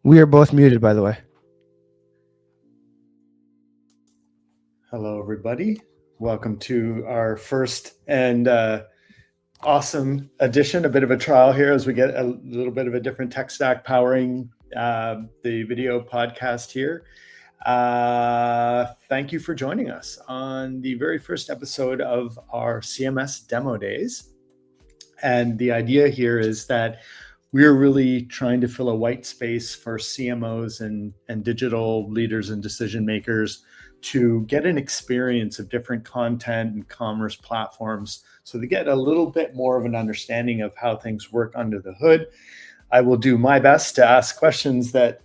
We are both muted, by the way. Hello, everybody. Welcome to our first and awesome edition, a bit of a trial here as we get a little bit of a different tech stack powering the video podcast here. Thank you for joining us on the very first episode of our CMS demo days. And the idea here is that we're really trying to fill a white space for CMOs and digital leaders and decision makers to get an experience of different content and commerce platforms so they get a little bit more of an understanding of how things work under the hood. I will do my best to ask questions that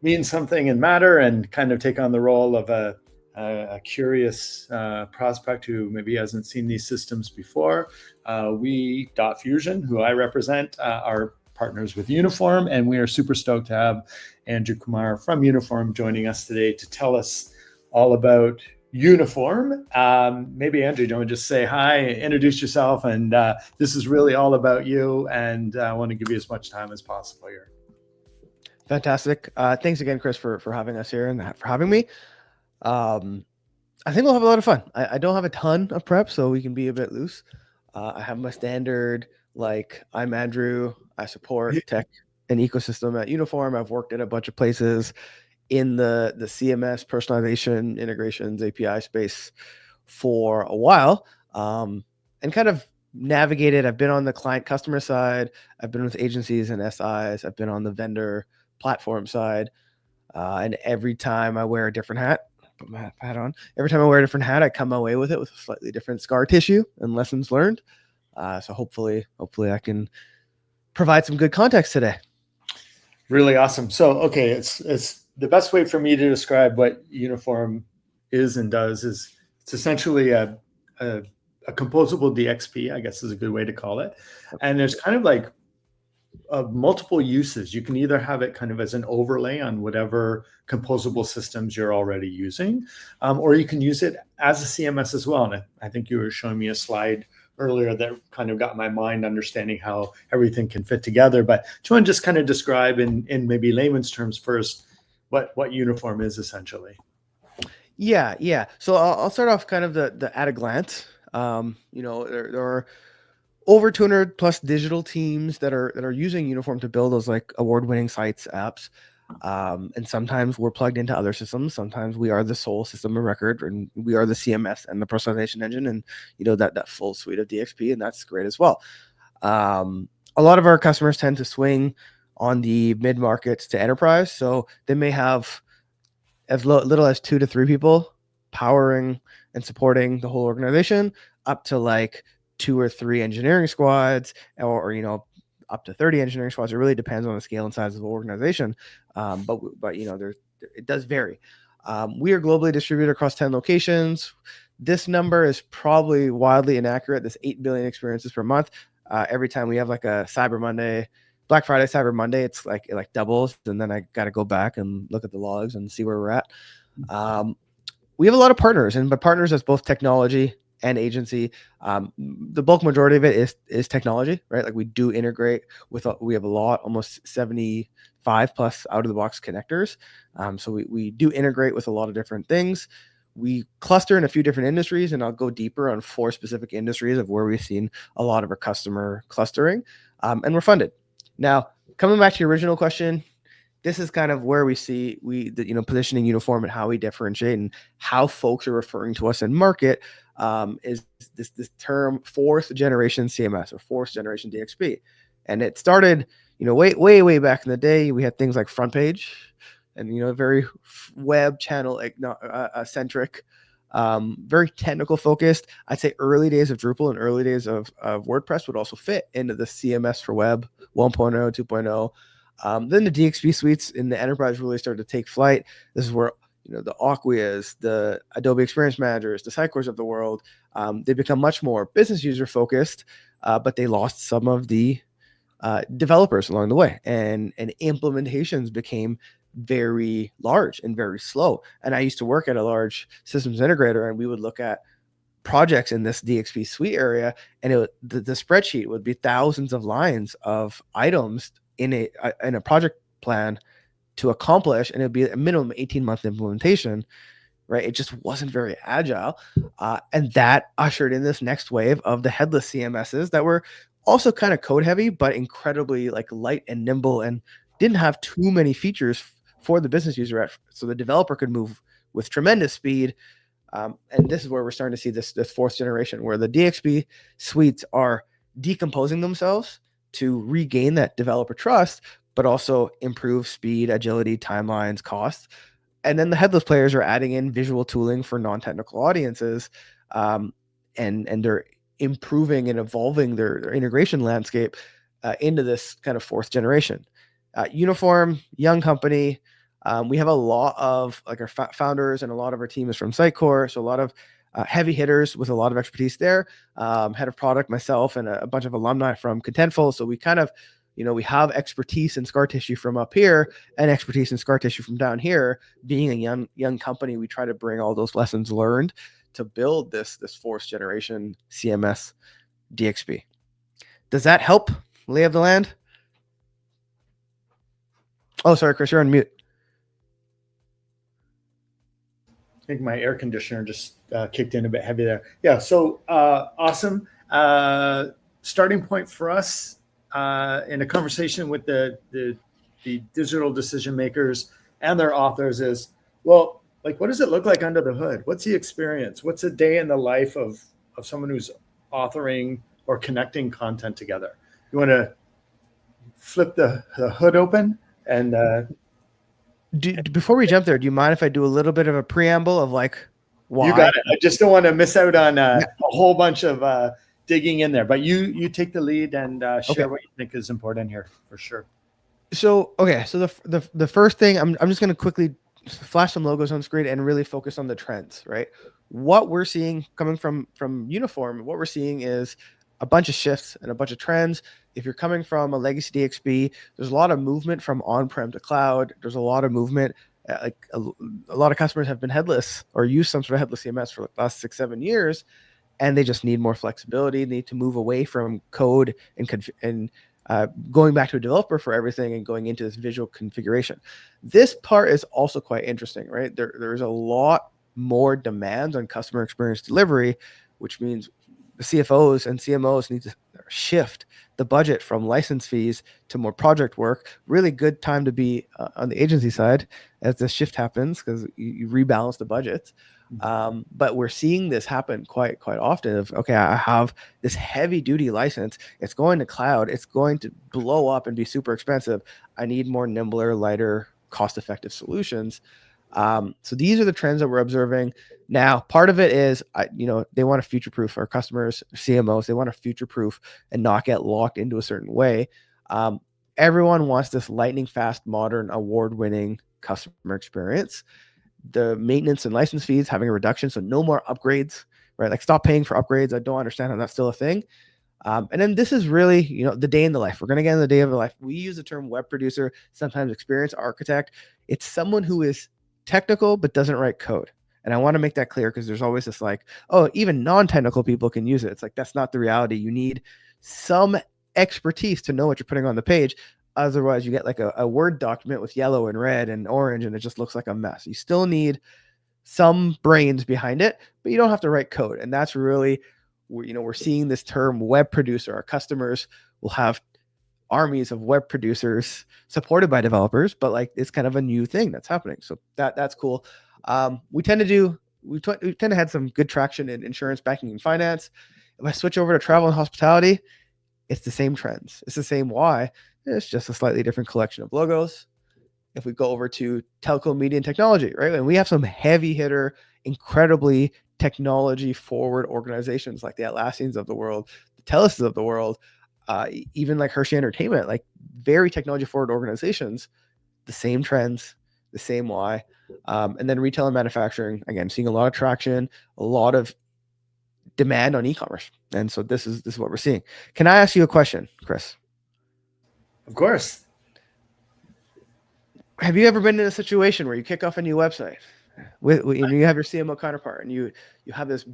mean something and matter and kind of take on the role of a curious prospect who maybe hasn't seen these systems before. We, Dotfusion, who I represent, are partners with Uniform, and we are super stoked to have Andrew Kumar from Uniform joining us today to tell us all about Uniform. Maybe Andrew, do you want to just say hi, introduce yourself, and this is really all about you, and I want to give you as much time as possible here. Fantastic. Thanks again, Chris, for having us here and for having me. I think we'll have a lot of fun. I don't have a ton of prep, so we can be a bit loose. I have my standard, like, I'm Andrew, I support tech and ecosystem at Uniform. I've worked at a bunch of places in the CMS, personalization, integrations, API space for a while, and kind of navigated. I've been on the client customer side. I've been with agencies and SIs. I've been on the vendor platform side. And every time I wear a different hat, put my hat on, every time I wear a different hat, I come away with it with a slightly different scar tissue and lessons learned. So hopefully I can provide some good context today. Really awesome. So, okay, it's the best way for me to describe what Uniform is and does is it's essentially a composable DXP, I guess is a good way to call it. And there's kind of like multiple uses. You can either have it kind of as an overlay on whatever composable systems you're already using, or you can use it as a CMS as well. And I think you were showing me a slide earlier that kind of got my mind understanding how everything can fit together. But do you want to just kind of describe in maybe layman's terms first what Uniform is essentially? Yeah. So I'll start off kind of the at a glance. There are over 200 plus digital teams that are using Uniform to build those like award-winning sites, apps. And sometimes we're plugged into other systems. Sometimes we are the sole system of record, and we are the CMS and the personalization engine, and that full suite of DXP, and that's great as well. A lot of our customers tend to swing on the mid markets to enterprise, so they may have as little as 2 to 3 people powering and supporting the whole organization, up to like 2 or 3 engineering squads, or up to 30 engineering squads. It really depends on the scale and size of the organization. But it does vary. We are globally distributed across 10 locations. This number is probably wildly inaccurate. This 8 billion experiences per month. Every time we have like a Cyber Monday, Black Friday, Cyber Monday, it doubles. And then I got to go back and look at the logs and see where we're at. We have a lot of partners, but partners as both technology and agency. The bulk majority of it is technology, right? Like we do integrate with, we have a lot, almost 75 plus out of the box connectors. So we do integrate with a lot of different things. We cluster in a few different industries, and I'll go deeper on 4 specific industries of where we've seen a lot of our customer clustering, and we're funded. Now, coming back to your original question, this is kind of where we see positioning Uniform and how we differentiate and how folks are referring to us in market. Is this term 4th generation CMS or 4th generation DXP, and it started way back in the day. We had things like front page, and very web channel centric, very technical focused. I'd say early days of Drupal and early days of WordPress would also fit into the CMS for web 1.0, 2.0. Then the DXP suites in the enterprise really started to take flight. This is where the Acquias, the Adobe Experience Managers, the Sitecores of the world, they become much more business user focused, but they lost some of the developers along the way, and implementations became very large and very slow. And I used to work at a large systems integrator, and we would look at projects in this DXP suite area, and the spreadsheet would be thousands of lines of items in a project plan to accomplish, and it'd be a minimum 18-month implementation, right? It just wasn't very agile. And that ushered in this next wave of the headless CMSs that were also kind of code heavy, but incredibly like light and nimble and didn't have too many features for the business user. So the developer could move with tremendous speed. And this is where we're starting to see this fourth generation where the DXP suites are decomposing themselves to regain that developer trust, but also improve speed, agility, timelines, costs. And then the headless players are adding in visual tooling for non-technical audiences, and they're improving and evolving their integration landscape into this kind of fourth generation. Uniform, young company. We have a lot of like our founders and a lot of our team is from Sitecore, so a lot of heavy hitters with a lot of expertise there. Head of product, myself, and a bunch of alumni from Contentful. So we kind of, we have expertise in scar tissue from up here and expertise in scar tissue from down here. Being a young company, we try to bring all those lessons learned to build this fourth generation CMS DXP. Does that help? Lay of the land? Oh, sorry, Chris, you're on mute. I think my air conditioner just kicked in a bit heavy there. Yeah, so awesome. Starting point for us in a conversation with the digital decision makers and their authors is, well, like, what does it look like under the hood? What's the experience? What's a day in the life of someone who's authoring or connecting content together? You want to flip the hood open and before we jump there, do you mind if I do a little bit of a preamble of like why? You got it. I just don't want to miss out on a whole bunch of digging in there. But you take the lead and share what you think is important here for sure. So the first thing I'm just going to quickly flash some logos on screen and really focus on the trends, right? What we're seeing coming from Uniform, what we're seeing is a bunch of shifts and a bunch of trends. If you're coming from a legacy DXP, there's a lot of movement from on-prem to cloud. There's a lot of movement. Like a lot of customers have been headless or used some sort of headless CMS for the last 6-7 years, and they just need more flexibility. They need to move away from code and going back to a developer for everything and going into this visual configuration. This part is also quite interesting, right? There's a lot more demands on customer experience delivery, which means the CFOs and CMOs need to shift the budget from license fees to more project work. Really good time to be on the agency side as the shift happens because you rebalance the budgets. But we're seeing this happen quite often of, okay, I have this heavy duty license. It's going to cloud. It's going to blow up and be super expensive. I need more nimbler, lighter, cost-effective solutions. So these are the trends that we're observing. Now, part of it is, they want to future-proof our customers, CMOs. They want to future-proof and not get locked into a certain way. Everyone wants this lightning fast, modern, award-winning customer experience. The maintenance and license fees having a reduction, so no more upgrades, right? Like stop paying for upgrades. I don't understand how that's still a thing. And then this is really, the day in the life. We're going to get in the day of the life. We use the term web producer, sometimes experience architect. It's someone who is technical but doesn't write code. And I want to make that clear because there's always this like, oh, even non-technical people can use it. It's like, that's not the reality. You need some expertise to know what you're putting on the page. Otherwise, you get like a Word document with yellow and red and orange, and it just looks like a mess. You still need some brains behind it, but you don't have to write code. And that's really, we're seeing this term web producer. Our customers will have armies of web producers supported by developers, but like it's kind of a new thing that's happening. So that's cool. We tend to have some good traction in insurance, banking, and finance. If I switch over to travel and hospitality, it's the same trends. It's the same why. It's just a slightly different collection of logos. If we go over to telco, media, and technology, right? And we have some heavy hitter, incredibly technology forward organizations like the Atlassians of the world, the Telus of the world, even like Hershey Entertainment, like very technology forward organizations, the same trends, the same why. And then retail and manufacturing, again, seeing a lot of traction, a lot of demand on e-commerce. And so this is what we're seeing. Can I ask you a question, Chris? Of course. Have you ever been in a situation where you kick off a new website you have your CMO counterpart and you have this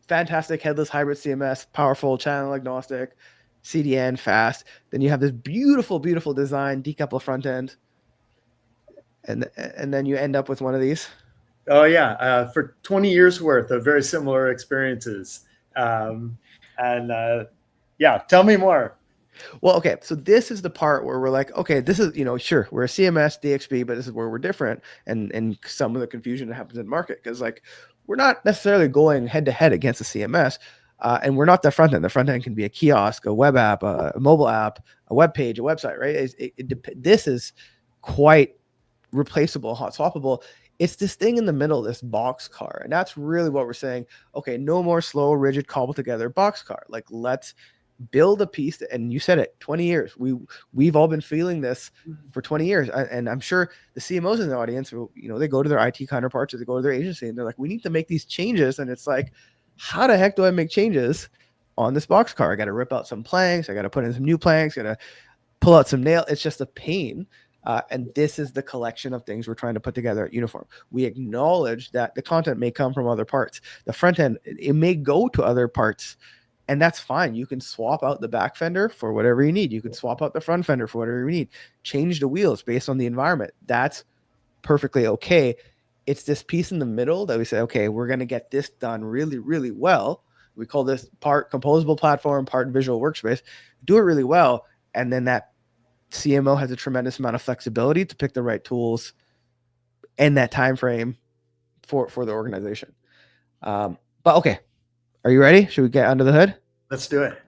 fantastic headless hybrid CMS, powerful, channel agnostic, CDN, fast. Then you have this beautiful design, decouple front end. and then you end up with one of these. Oh yeah, for 20 years worth of very similar experiences. Um, and yeah, tell me more. Well, okay, so this is the part where we're like, okay, this is, sure, we're a CMS, DXP, but this is where we're different, and some of the confusion that happens in the market, because like we're not necessarily going head to head against a CMS, and we're not the front end. The front end can be a kiosk, a web app, a mobile app, a web page, a website, right? This is quite replaceable, hot swappable. It's this thing in the middle, this box car, and that's really what we're saying. Okay, no more slow, rigid, cobbled together box car. Like, let's build a piece that, and you said it, 20 years, we've all been feeling this for 20 years, and I'm sure the CMOs in the audience, they go to their IT counterparts, or they go to their agency, and they're like, we need to make these changes, and it's like, how the heck do I make changes on this box car? I got to rip out some planks, I got to put in some new planks, got to pull out some nail. It's just a pain. And this is the collection of things we're trying to put together at Uniform. We acknowledge that the content may come from other parts. The front end, it may go to other parts, and that's fine. You can swap out the back fender for whatever you need. You can swap out the front fender for whatever you need. Change the wheels based on the environment. That's perfectly okay. It's this piece in the middle that we say, okay, we're going to get this done really, really well. We call this part composable platform, part visual workspace. Do it really well, and then that CMO has a tremendous amount of flexibility to pick the right tools in that time frame for the organization. But okay, are you ready? Should we get under the hood? Let's do it.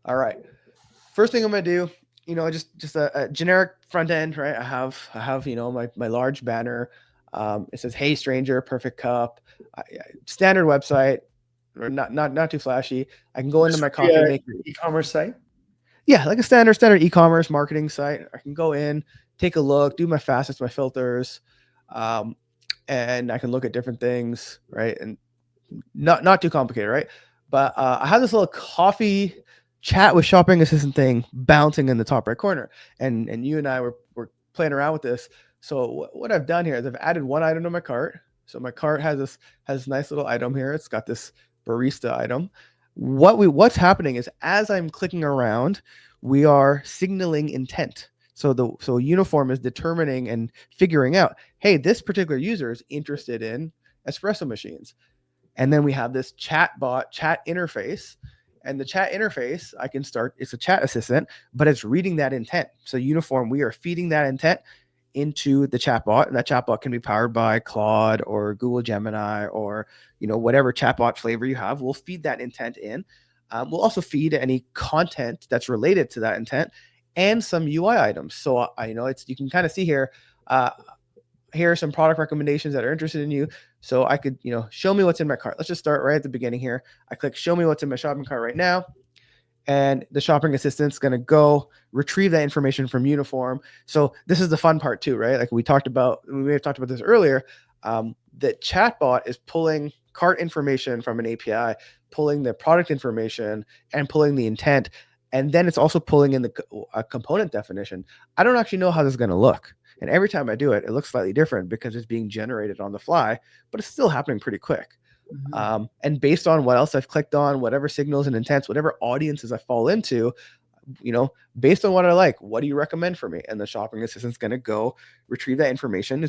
All right. First thing I'm gonna do, just a generic front end, right? I have my large banner. It says, "Hey stranger, perfect cup." Standard website, or not too flashy. I can go into my coffee maker e-commerce site. Yeah, like a standard e-commerce marketing site. I can go in, take a look, do my facets, my filters, and I can look at different things, right? And not too complicated, right? But I have this little coffee chat with shopping assistant thing bouncing in the top right corner, and you and I were playing around with this. So what I've done here is I've added one item to my cart. So my cart has this nice little item here. It's got this barista item. What's happening is, as I'm clicking around, we are signaling intent. So Uniform is determining and figuring out, hey, this particular user is interested in espresso machines. And then we have this chat interface. And the chat interface, I can start, it's a chat assistant, but it's reading that intent. So Uniform, we are feeding that intent into the chatbot, and that chatbot can be powered by Claude or Google Gemini, or whatever chatbot flavor you have. We'll feed that intent in. We'll also feed any content that's related to that intent and some UI items. So you can kind of see here. Here are some product recommendations that are interested in you. So I could show me what's in my cart. Let's just start right at the beginning here. I click show me what's in my shopping cart right now. And the shopping assistant's going to go retrieve that information from Uniform. So this is the fun part too, right? Like we may have talked about this earlier. The chatbot is pulling cart information from an API, pulling the product information, and pulling the intent. And then it's also pulling in a component definition. I don't actually know how this is going to look. And every time I do it, it looks slightly different because it's being generated on the fly, but it's still happening pretty quick. Mm-hmm. And based on what else I've clicked on, whatever signals and intents, whatever audiences I fall into, based on what I like, what do you recommend for me? And the shopping assistant's going to go retrieve that information.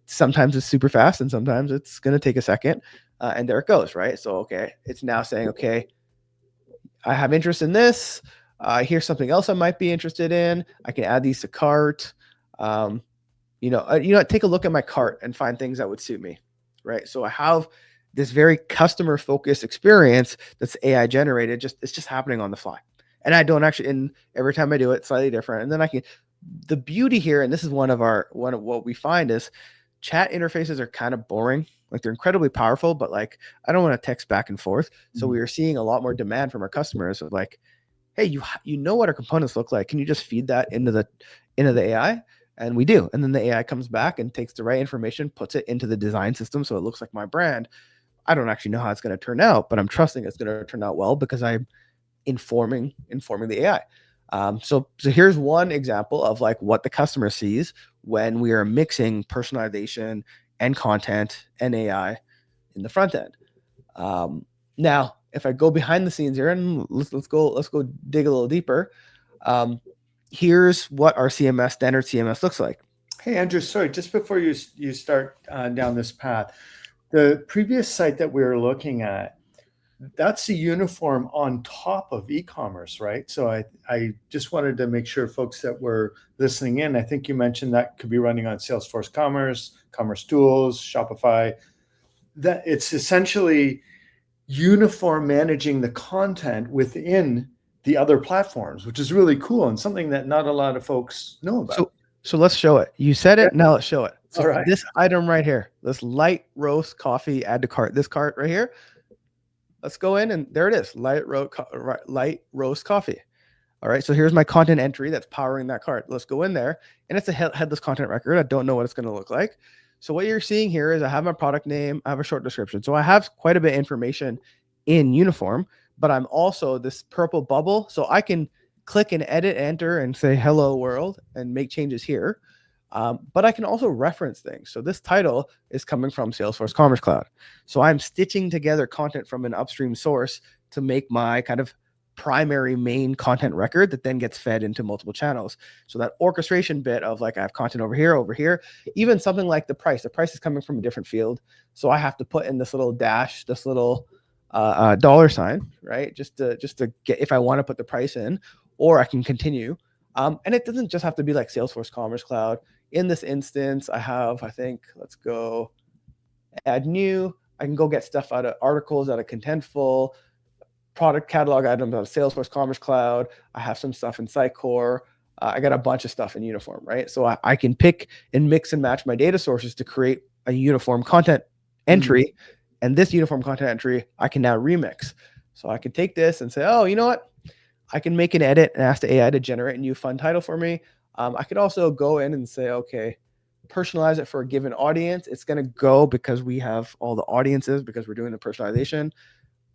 Sometimes it's super fast, and sometimes it's going to take a second. And there it goes, right? So, okay, it's now saying, okay, I have interest in this. Here's something else I might be interested in. I can add these to cart. Take a look at my cart and find things that would suit me. Right. So I have this very customer focused experience that's AI generated. It's just happening on the fly. And I don't actually, and every time I do it, slightly different. And then the beauty here, and this is one of what we find is chat interfaces are kind of boring. Like they're incredibly powerful, but like, I don't want to text back and forth. So we are seeing a lot more demand from our customers of like, hey, you know what our components look like. Can you just feed that into the AI? And we do. And then the AI comes back and takes the right information, puts it into the design system so it looks like my brand. I don't actually know how it's going to turn out, but I'm trusting it's going to turn out well because I'm informing the AI. So here's one example of like what the customer sees when we are mixing personalization and content and AI in the front end. Now, if I go behind the scenes here, and let's go dig a little deeper. Here's what our standard CMS looks like. Hey, Andrew, sorry, just before you start down this path, the previous site that we were looking at, that's a uniform on top of e-commerce, right? So I just wanted to make sure folks that were listening in, I think you mentioned that could be running on Salesforce Commerce, Commerce Tools, Shopify, that it's essentially uniform managing the content within the other platforms, which is really cool and something that not a lot of folks know about. So let's show it. You said Yeah. it. Now let's show it. All So right. this item right here, this light roast coffee, add to cart. This cart right here. Let's go in and there it is. Light roast coffee. All right. So here's my content entry that's powering that cart. Let's go in there, and it's a headless content record. I don't know what it's going to look like. So what you're seeing here is I have my product name. I have a short description. So I have quite a bit of information in uniform, but I'm also this purple bubble. So I can click and edit, enter, and say hello world and make changes here. But I can also reference things. So this title is coming from Salesforce Commerce Cloud. So I'm stitching together content from an upstream source to make my kind of primary main content record that then gets fed into multiple channels. So that orchestration bit of like I have content over here, even something like the price. The price is coming from a different field. So I have to put in this little dash, this little dollar sign, right? Just to get if I want to put the price in, or I can continue. And it doesn't just have to be like Salesforce Commerce Cloud. In this instance, I think, let's go add new. I can go get stuff out of articles, out of Contentful, product catalog items out of Salesforce Commerce Cloud. I have some stuff in Sitecore. I got a bunch of stuff in uniform, right? So I can pick and mix and match my data sources to create a uniform content entry. And this uniform content entry, I can now remix. So I can take this and say, oh, you know what? I can make an edit and ask the AI to generate a new fun title for me. I could also go in and say, okay, personalize it for a given audience. It's going to go because we have all the audiences because we're doing the personalization.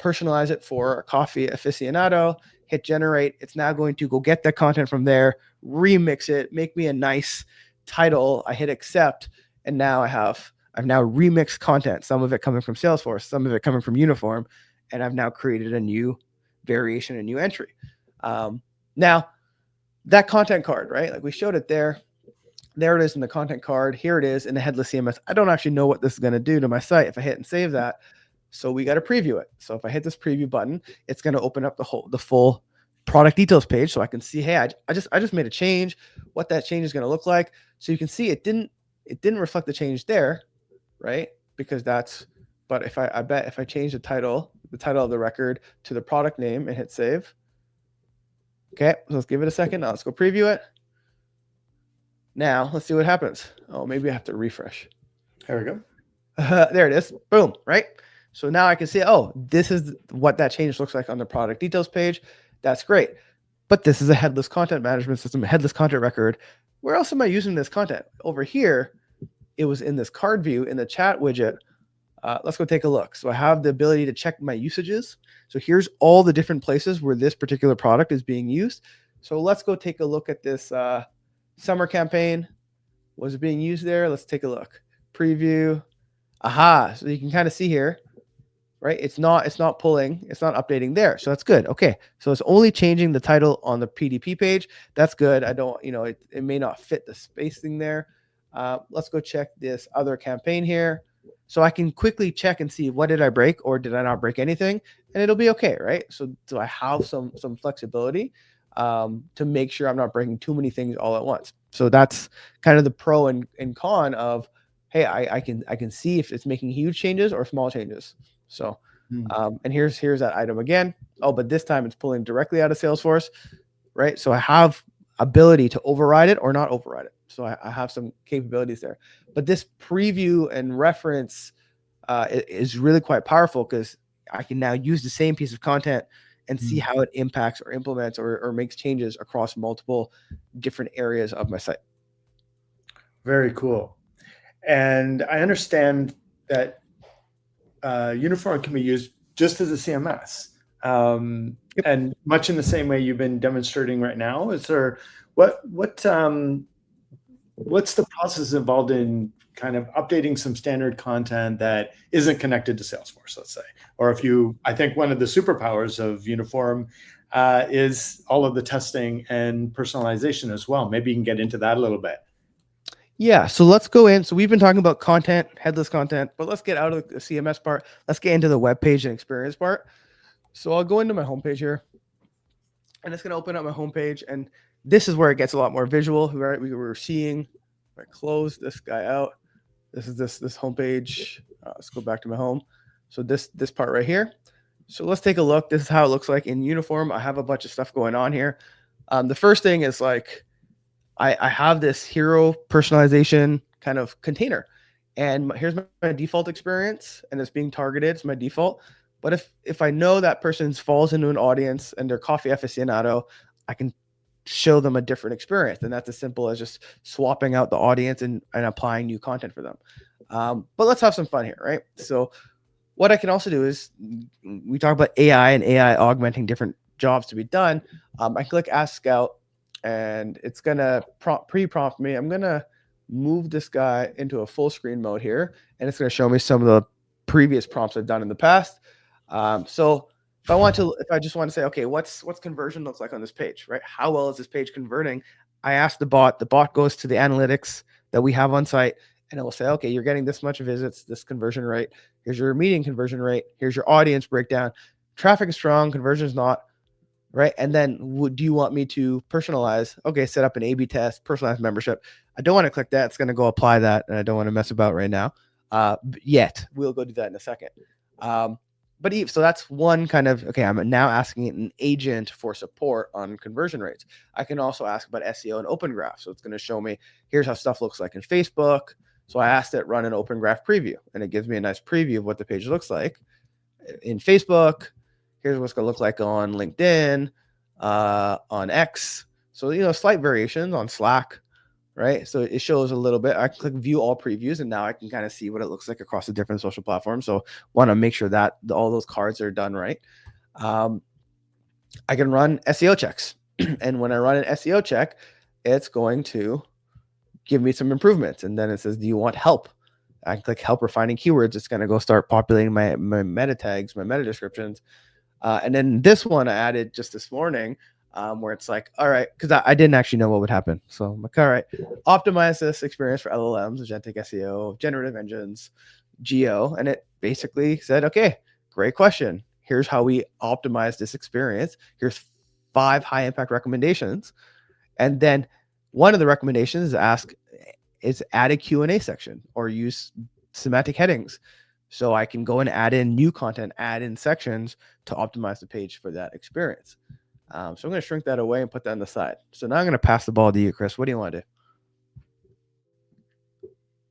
Personalize it for a coffee aficionado, hit generate. It's now going to go get that content from there, remix it, make me a nice title. I hit accept, and now I've now remixed content, some of it coming from Salesforce, some of it coming from Uniform, and I've now created a new variation, a new entry. Now, that content card, right? Like we showed it there. There it is in the content card. Here it is in the headless CMS. I don't actually know what this is going to do to my site if I hit and save that. So we got to preview it. So if I hit this preview button, it's going to open up the full product details page, so I can see, hey, I just made a change, what that change is going to look like. So you can see it didn't reflect the change there, right? Because that's. But if I bet if I change the title of the record to the product name and hit save. Okay, so let's give it a second. Now let's go preview it. Now let's see what happens. Oh, maybe I have to refresh. There we go. There it is. Boom, right? So now I can see, oh, this is what that change looks like on the product details page. That's great. But this is a headless content management system, a headless content record. Where else am I using this content? Over here, it was in this card view in the chat widget. Let's go take a look. So I have the ability to check my usages. So here's all the different places where this particular product is being used. So let's go take a look at this summer campaign. Was it being used there? Let's take a look. Preview. Aha. So you can kind of see here, right? It's not pulling, it's not updating there. So that's good. Okay. So it's only changing the title on the PDP page. That's good. I don't, it may not fit the spacing there. Let's go check this other campaign here. So I can quickly check and see what did I break or did I not break anything, and it'll be okay, right? So I have some flexibility to make sure I'm not breaking too many things all at once. So that's kind of the pro and con of, hey, I can see if it's making huge changes or small changes. So and here's that item again. Oh, but this time it's pulling directly out of Salesforce, right? So I have ability to override it or not override it. So I have some capabilities there. But this preview and reference is really quite powerful because I can now use the same piece of content and see how it impacts or implements or makes changes across multiple different areas of my site. Very cool. And I understand that Uniform can be used just as a CMS. Yep. And much in the same way you've been demonstrating right now. Is there what's the process involved in kind of updating some standard content that isn't connected to Salesforce, let's say? Or I think one of the superpowers of Uniform is all of the testing and personalization as well. Maybe you can get into that a little bit. Yeah, so let's go in. So we've been talking about content, headless content, but let's get out of the CMS part. Let's get into the web page and experience part. So I'll go into my homepage here, and it's going to open up my homepage, and this is where it gets a lot more visual. Right, we were seeing. If I close this guy out, this is this homepage. Let's go back to my home. So this part right here. So let's take a look. This is how it looks like in uniform. I have a bunch of stuff going on here. The first thing is like I have this hero personalization kind of container, and here's my default experience, and it's being targeted. It's my default. But if I know that person falls into an audience and they're coffee aficionado, I can show them a different experience, and that's as simple as just swapping out the audience and applying new content for them. But let's have some fun here, right? So what I can also do is we talk about AI and AI augmenting different jobs to be done. I click Ask Scout, and it's gonna pre-prompt me. I'm gonna move this guy into a full screen mode here, and it's gonna show me some of the previous prompts I've done in the past. So if I just want to say, okay, what's conversion looks like on this page, right? How well is this page converting? I ask the bot. The bot goes to the analytics that we have on site, and it will say, okay, you're getting this much visits, this conversion rate. Here's your median conversion rate. Here's your audience breakdown. Traffic is strong, conversion is not, right? And then do you want me to personalize? Okay, set up an A/B test, personalized membership. I don't want to click that. It's going to go apply that, and I don't want to mess about right now. Yet we'll go do that in a second. So that's one kind of, okay, I'm now asking an agent for support on conversion rates. I can also ask about SEO and Open Graph. So it's going to show me, here's how stuff looks like in Facebook. So I asked it run an Open Graph preview, and it gives me a nice preview of what the page looks like in Facebook. Here's what's going to look like on LinkedIn, on X. So, slight variations on Slack, right? So it shows a little bit. I can click view all previews, and now I can kind of see what it looks like across the different social platforms. So want to make sure that all those cards are done right. I can run SEO checks. And when I run an SEO check, it's going to give me some improvements. And then it says, do you want help? I can click help refining keywords. It's going to go start populating my meta tags, my meta descriptions. And then this one I added just this morning, where it's like, all right, because I didn't actually know what would happen. So I'm like, all right, optimize this experience for LLMs, agentic SEO, generative engines, geo. And it basically said, okay, great question. Here's how we optimize this experience. Here's 5 high impact recommendations. And then one of the recommendations is add a Q&A section or use semantic headings. So I can go and add in new content, add in sections to optimize the page for that experience. So I'm going to shrink that away and put that on the side. So now I'm going to pass the ball to you, Chris. What do you want to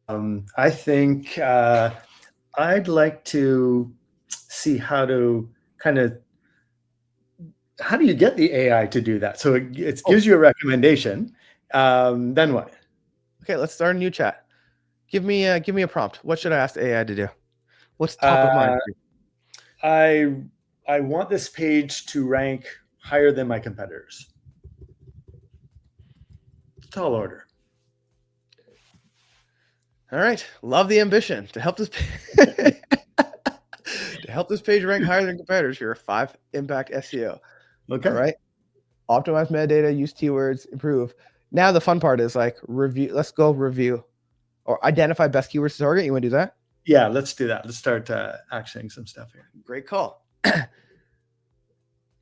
do? I think I'd like to see how do you get the AI to do that? So it gives you a recommendation. Then what? Okay, let's start a new chat. Give me a prompt. What should I ask the AI to do? What's top of mind? I want this page to rank higher than my competitors. Tall order. All right, love the ambition to help this page rank higher than competitors. Here are 5 impact SEO. Okay. All right, optimize metadata, use keywords, improve. Now the fun part is like review. Let's go review or identify best keywords to target. You want to do that? Yeah, let's do that. Let's start actioning some stuff here. Great call.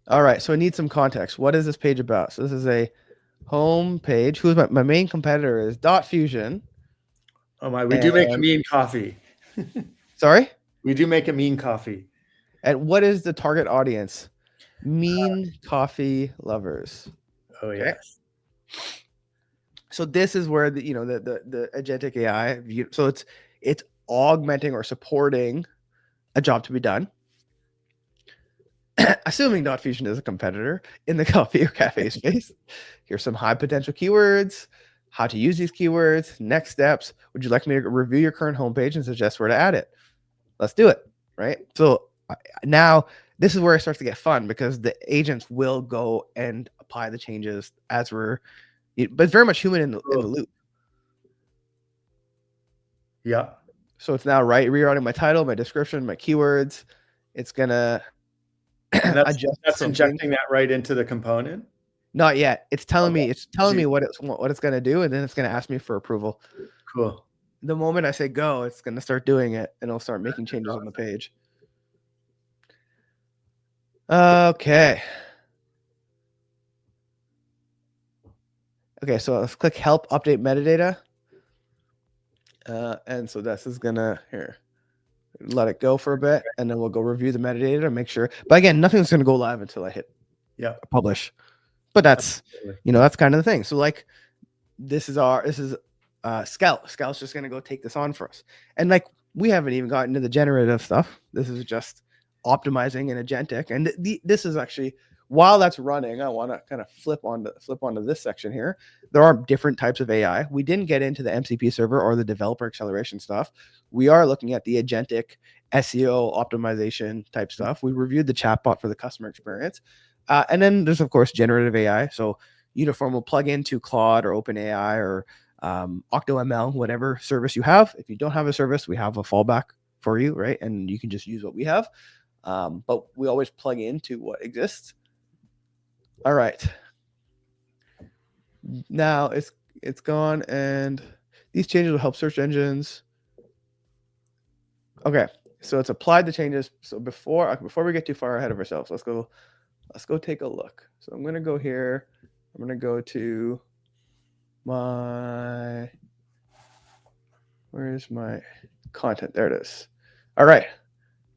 All right, so I need some context. What is this page about? So this is a home page. Who's my main competitor is Dotfusion. Oh my, we do make a mean coffee. Sorry? We do make a mean coffee. And what is the target audience? Mean coffee lovers. Oh, okay. Yes. So this is where the agentic AI, so it's augmenting or supporting a job to be done. Assuming Dotfusion is a competitor in the coffee or cafe space. Here's some high potential keywords, how to use these keywords, next steps. Would you like me to review your current homepage and suggest where to add it? Let's do it, right? So now this is where it starts to get fun because the agents will go and apply the changes as but it's very much human in the loop. Yeah. So it's now rewriting my title, my description, my keywords. It's gonna that's injecting that right into the component. Not yet. It's telling me. It's telling me what it's gonna do, and then it's gonna ask me for approval. Cool. The moment I say go, it's going to start doing it, and it'll start making changes on the page. Okay. Okay, so let's click help update metadata. And so this is gonna here, let it go for a bit, and then we'll go review the metadata to make sure. But again, nothing's gonna go live until I hit publish. But that's that's kind of the thing. So like this is Scout. Scout's just gonna go take this on for us. And like we haven't even gotten to the generative stuff. This is just optimizing and agentic. And this is actually, while that's running, I want to kind of flip onto this section here. There are different types of AI. We didn't get into the MCP server or the developer acceleration stuff. We are looking at the agentic SEO optimization type stuff. We reviewed the chatbot for the customer experience. And then there's, of course, generative AI. So Uniform will plug into Claude or OpenAI or OctoML, whatever service you have. If you don't have a service, we have a fallback for you, right? And you can just use what we have. But we always plug into what exists. All right. Now it's gone, and these changes will help search engines. Okay, so it's applied the changes. So before we get too far ahead of ourselves, let's go take a look. So I'm gonna go here. I'm gonna go to where's my content? There it is. All right.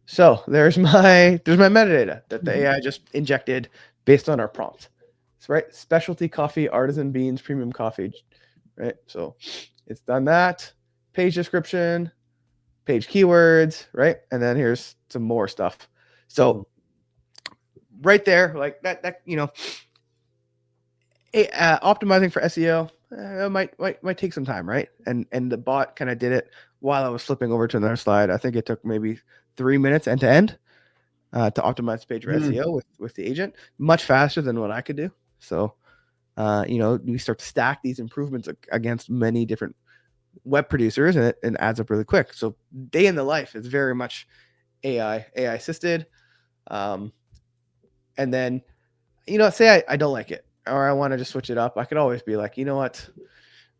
So there's my metadata that the AI just injected based on our prompt. That's right. Specialty coffee, artisan beans, premium coffee. Right. So it's done that. Page description, page keywords, right? And then here's some more stuff. So right there, like that optimizing for SEO might take some time, right? And the bot kind of did it while I was flipping over to another slide. I think it took maybe 3 minutes end to end to optimize the page for SEO with the agent, much faster than what I could do. So, we start to stack these improvements against many different web producers, and it adds up really quick. So, day in the life is very much AI assisted. And then, say I don't like it, or I want to just switch it up. I could always be like, you know what,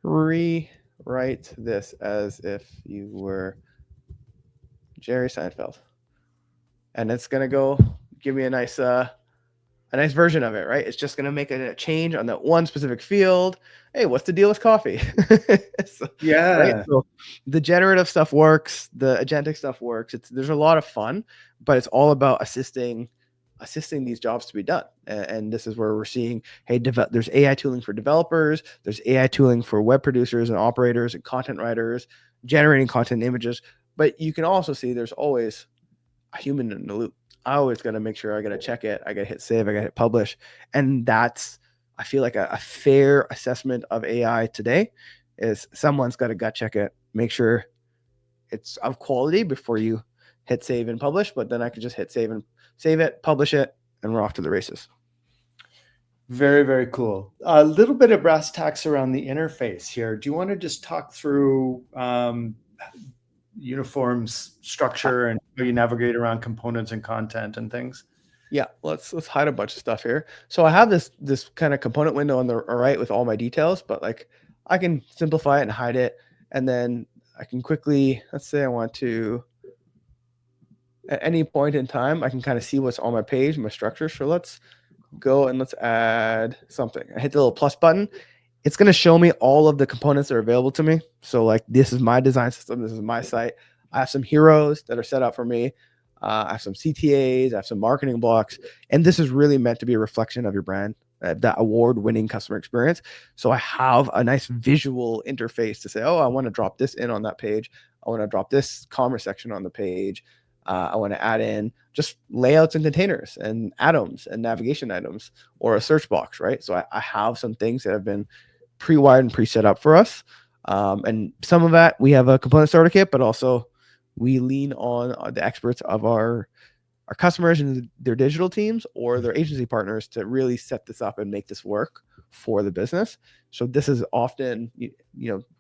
rewrite this as if you were Jerry Seinfeld, and it's gonna go give me a nice version of it, right? It's just gonna make a change on that one specific field. Hey, what's the deal with coffee? Right? So the generative stuff works, the agentic stuff works. There's a lot of fun, but it's all about assisting these jobs to be done. And this is where we're seeing, hey, there's AI tooling for developers, there's AI tooling for web producers and operators and content writers, generating content images. But you can also see there's always a human in the loop. I always got to make sure I got to check it. I got to hit save. I got to hit publish. And that's, I feel like a fair assessment of AI today is someone's got to gut check it, make sure it's of quality before you hit save and publish. But then I could just hit save it, publish it, and we're off to the races. Very, very cool. A little bit of brass tacks around the interface here. Do you want to just talk through Uniform's structure and how you navigate around components and content and things? Yeah, let's hide a bunch of stuff here. So I have this kind of component window on the right with all my details, but like I can simplify it and hide it, and then I can quickly, let's say I want to, at any point in time, I can kind of see what's on my page, my structure. So let's go and let's add something. I hit the little plus button. It's going to show me all of the components that are available to me. So like this is my design system. This is my site. I have some heroes that are set up for me. I have some CTAs. I have some marketing blocks. And this is really meant to be a reflection of your brand, that award-winning customer experience. So I have a nice visual interface to say, oh, I want to drop this in on that page. I want to drop this commerce section on the page. I want to add in just layouts and containers and atoms and navigation items or a search box, right? So I have some things that have been pre-wired and pre-set up for us. And some of that, we have a component starter kit, but also we lean on the experts of our customers and their digital teams or their agency partners to really set this up and make this work for the business. So this is often,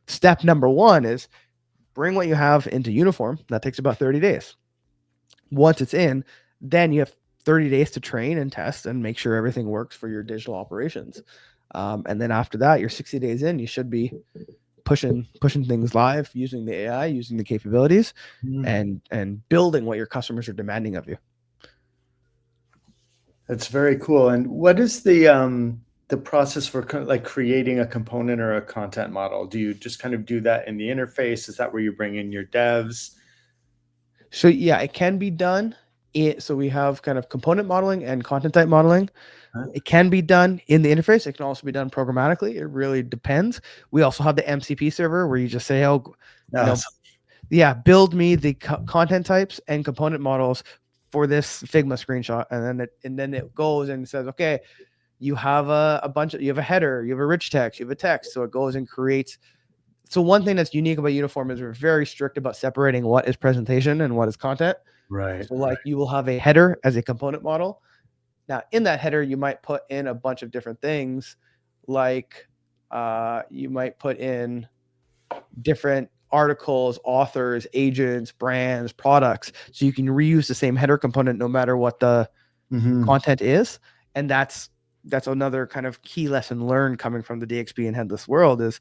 step number one is bring what you have into Uniform. That takes about 30 days. Once it's in, then you have 30 days to train and test and make sure everything works for your digital operations. And then after that, you're 60 days in, you should be pushing things live using the AI, using the capabilities, and building what your customers are demanding of you. That's very cool. And what is the process for like creating a component or a content model? Do you just kind of do that in the interface? Is that where you bring in your devs? So yeah, it can be done. So we have kind of component modeling and content type modeling. Huh? It can be done in the interface. It can also be done programmatically. It really depends. We also have the MCP server where you just say, oh, you know, Awesome. yeah, build me the content types and component models for this Figma screenshot, and then it goes and says, okay, you have a bunch of, you have a header, you have a rich text, you have a text, so it goes and creates. So one thing that's unique about Uniform is we're very strict about separating what is presentation and what is content. Right. So like you will have a header as a component model. Now in that header, you might put in a bunch of different things, like you might put in different articles, authors, agents, brands, products, so you can reuse the same header component no matter what the content is. And that's another kind of key lesson learned coming from the DXP and headless world is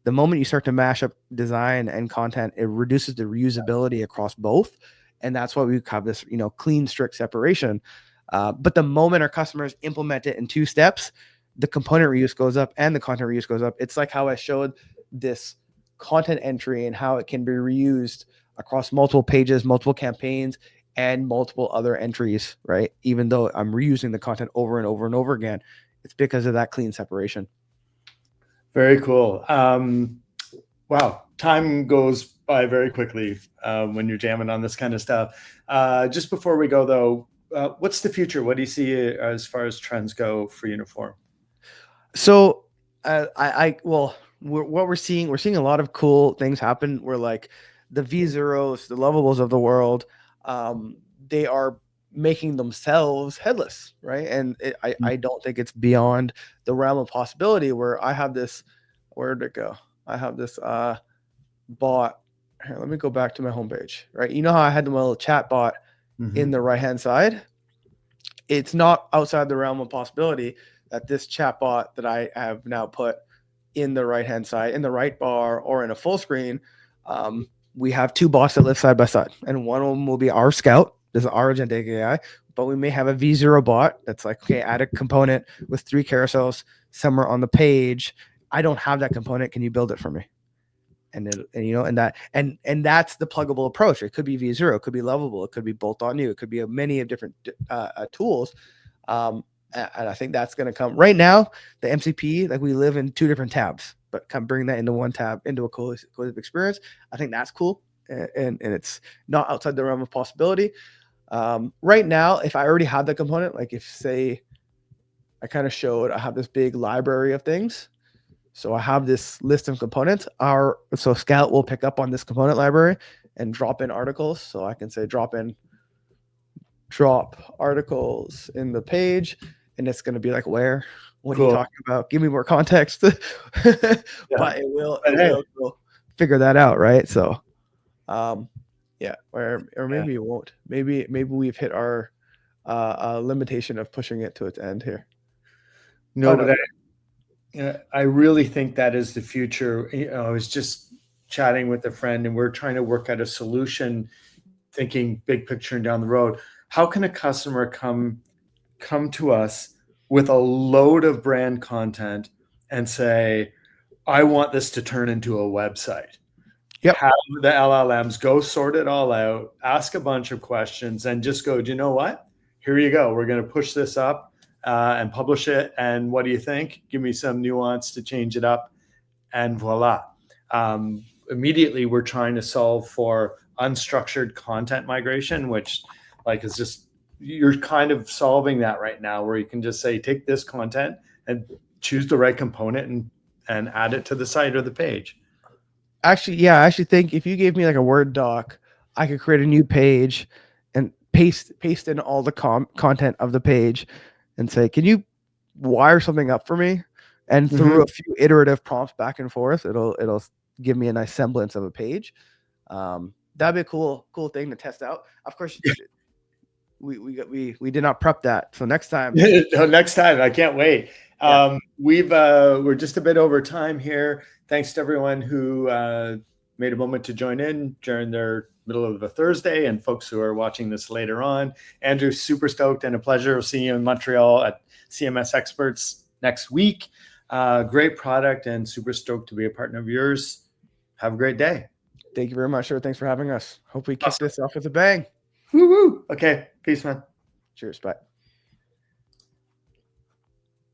the moment you start to mash up design and content, it reduces the reusability across both. And that's why we have this, clean, strict separation. But the moment our customers implement it in 2 steps, the component reuse goes up and the content reuse goes up. It's like how I showed this content entry and how it can be reused across multiple pages, multiple campaigns, and multiple other entries, right? Even though I'm reusing the content over and over and over again, it's because of that clean separation. Very cool. Wow, time goes by very quickly when you're jamming on this kind of stuff. Just before we go, though, what's the future? What do you see as far as trends go for Uniform? So, what we're seeing a lot of cool things happen. Where like the V0s, the Lovables of the world, they are making themselves headless, right? And I don't think it's beyond the realm of possibility. Where I have this, where did it go? I have this bot. Here, let me go back to my homepage. Right, you know how I had the little chat bot in the right hand side? It's not outside the realm of possibility that this chat bot that I have now put in the right hand side, in the right bar, or in a full screen. We have 2 bots that live side by side, and one of them will be our Scout. This is our agentic AI, but we may have a V0 bot that's like, okay, add a component with 3 carousels somewhere on the page. I don't have that component. Can you build it for me? And that's the pluggable approach. It could be V0, it could be Lovable, it could be Bolt on You, it could be many of different tools. And I think that's going to come. Right now, the MCP, like we live in 2 different tabs, but come bring that into one tab, into a cohesive experience. I think that's cool, and it's not outside the realm of possibility. Right now, if I already have the component, like if say I kind of showed, I have this big library of things. So I have this list of components. So Scout will pick up on this component library and drop in articles. So I can say drop articles in the page, and it's going to be like, where? What are you talking about? Give me more context. But it will figure that out, right? So, yeah, or maybe it won't. Maybe we've hit our limitation of pushing it to its end here. No, but I really think that is the future. I was just chatting with a friend, and we're trying to work out a solution, thinking big picture and down the road. How can a customer come to us with a load of brand content and say, I want this to turn into a website? Yep. Have the LLMs go sort it all out, ask a bunch of questions, and just go, do you know what? Here you go. We're going to push this up and publish it. And what do you think? Give me some nuance to change it up. And voila. Immediately, we're trying to solve for unstructured content migration, which like is just, you're kind of solving that right now, where you can just say, take this content and choose the right component and add it to the site or the page. Actually, I actually think if you gave me like a Word doc, I could create a new page and paste in all the content of the page and say, can you wire something up for me? And through a few iterative prompts back and forth, it'll give me a nice semblance of a page. That'd be a cool thing to test out. Of course, we did not prep that. So next time. Next time, I can't wait. We're just a bit over time here. Thanks to everyone who made a moment to join in during their middle of the Thursday, and folks who are watching this later on. Andrew, super stoked and a pleasure seeing you in Montreal at CMS Experts next week. Great product and super stoked to be a partner of yours. Have a great day. Thank you very much, sir. Thanks for having us. Hope we kick this off with a bang. Woo-woo. Okay. Peace, man. Cheers. Bye.